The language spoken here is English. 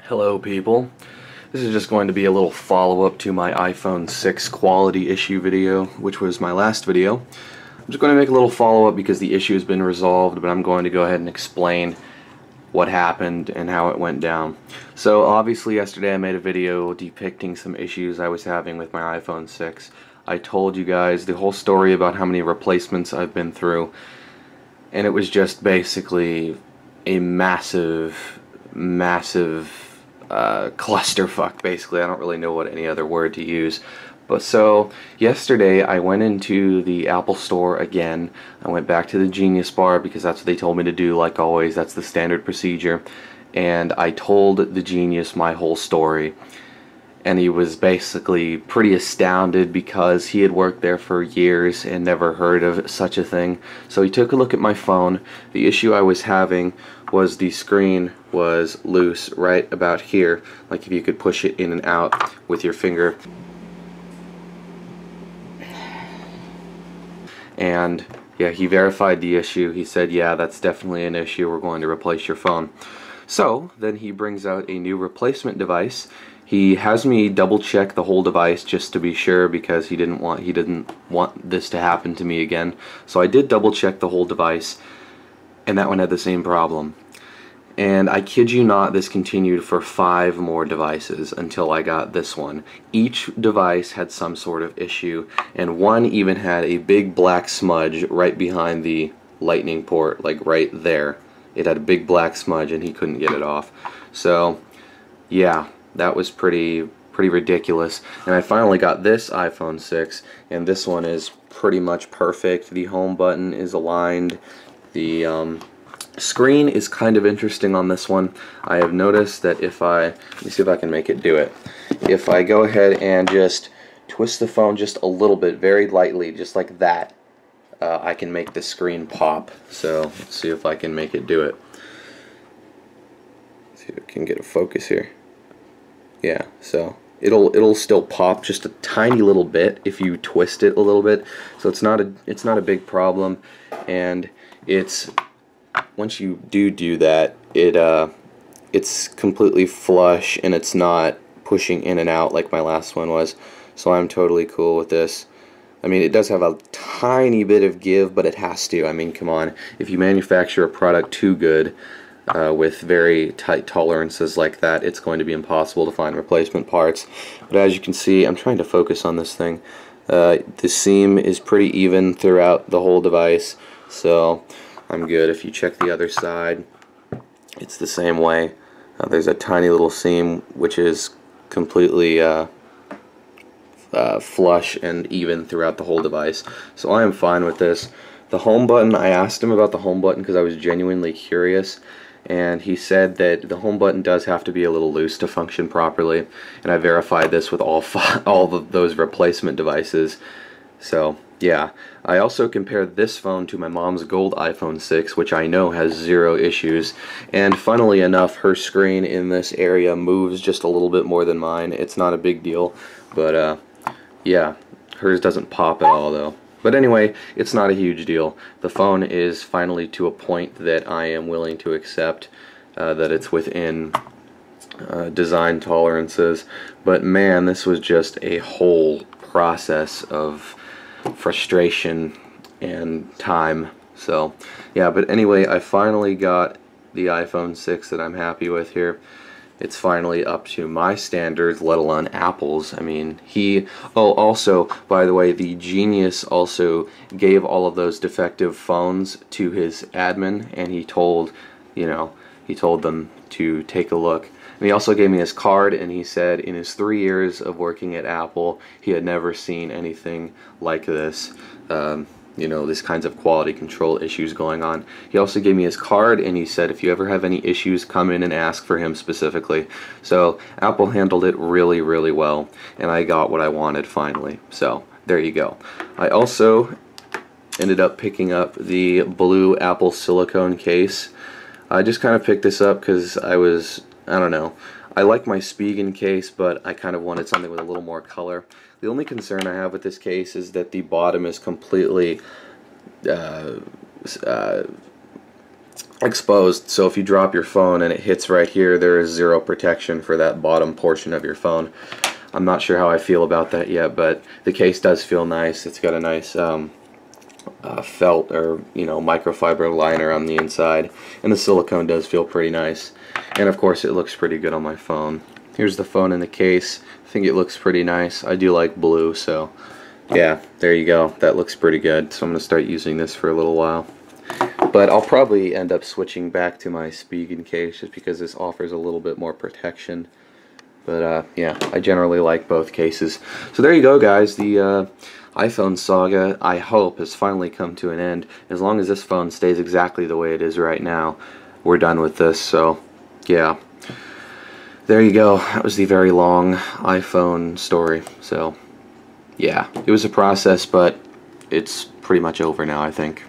Hello people, this is just going to be a little follow-up to my iPhone 6 quality issue video, which was my last video. I'm just going to make a little follow-up because the issue has been resolved, but I'm going to go ahead and explain what happened and how it went down. So obviously yesterday I made a video depicting some issues I was having with my iPhone 6. I told you guys the whole story about how many replacements I've been through, and it was just basically a massive clusterfuck. Basically, I don't really know what any other word to use. But so yesterday I went into the Apple store again. I went back to the Genius Bar because that's what they told me to do, like always. That's the standard procedure. And I told the Genius my whole story. And he was basically pretty astounded because he had worked there for years and never heard of such a thing. So he took a look at my phone. The issue I was having was the screen was loose right about here, like if you could push it in and out with your finger. And yeah, he verified the issue. He said, yeah, that's definitely an issue. We're going to replace your phone. So then he brings out a new replacement device. He has me double check the whole device just to be sure because he didn't want this to happen to me again. So I did double check the whole device, and that one had the same problem. And I kid you not, this continued for 5 more devices until I got this one. Each device had some sort of issue, and one even had a big black smudge right behind the lightning port, like right there. It had a big black smudge and he couldn't get it off. So yeah, that was pretty ridiculous. And I finally got this iPhone 6, and this one is pretty much perfect. The home button is aligned. The screen is kind of interesting on this one. I have noticed that if let me see if I can make it do it. If I go ahead and just twist the phone just a little bit, very lightly, just like that, I can make the screen pop. So let's see if I can make it do it. Let's see if I can get a focus here. Yeah, so it'll still pop just a tiny little bit if you twist it a little bit. So it's not a big problem, and it's once you do that, it's completely flush and it's not pushing in and out like my last one was. So I'm totally cool with this. I mean, it does have a tiny bit of give, but it has to. I mean, come on, if you manufacture a product too good with very tight tolerances like that, it's going to be impossible to find replacement parts. But as you can see, I'm trying to focus on this thing. The seam is pretty even throughout the whole device, so I'm good. If you check the other side, it's the same way. There's a tiny little seam which is completely flush and even throughout the whole device. So I am fine with this. The home button, I asked him about the home button because I was genuinely curious, and he said that the home button does have to be a little loose to function properly, and I verified this with all of those replacement devices. So yeah, I also compared this phone to my mom's gold iPhone 6, which I know has 0 issues, and funnily enough, her screen in this area moves just a little bit more than mine. It's not a big deal, but yeah, hers doesn't pop at all though. But anyway, it's not a huge deal. The phone is finally to a point that I am willing to accept that it's within design tolerances. But man, this was just a whole process of frustration and time. So yeah, but anyway, I finally got the iPhone 6 that I'm happy with here. It's finally up to my standards, let alone Apple's. I mean, also, by the way, the Genius also gave all of those defective phones to his admin, and he told them to take a look. And he also gave me his card, and he said in his 3 years of working at Apple, he had never seen anything like this. This kinds of quality control issues going on. He also gave me his card, and he said if you ever have any issues, come in and ask for him specifically. So Apple handled it really, really well, and I got what I wanted finally. So there you go. I also ended up picking up the blue Apple silicone case. I just kind of picked this up because I don't know, I like my Spigen case, but I kind of wanted something with a little more color. The only concern I have with this case is that the bottom is completely exposed, so if you drop your phone and it hits right here, there is zero protection for that bottom portion of your phone. I'm not sure how I feel about that yet, but the case does feel nice. It's got a nice felt, or microfiber liner on the inside, and the silicone does feel pretty nice, and of course it looks pretty good on my phone. Here's the phone in the case. I think it looks pretty nice. I do like blue, so yeah, there you go. That looks pretty good, so I'm going to start using this for a little while. But I'll probably end up switching back to my Spigen case just because this offers a little bit more protection. But yeah, I generally like both cases. So there you go, guys. The iPhone saga, I hope, has finally come to an end. As long as this phone stays exactly the way it is right now, we're done with this. So yeah, there you go. That was the very long iPhone story. So yeah, it was a process, but it's pretty much over now, I think.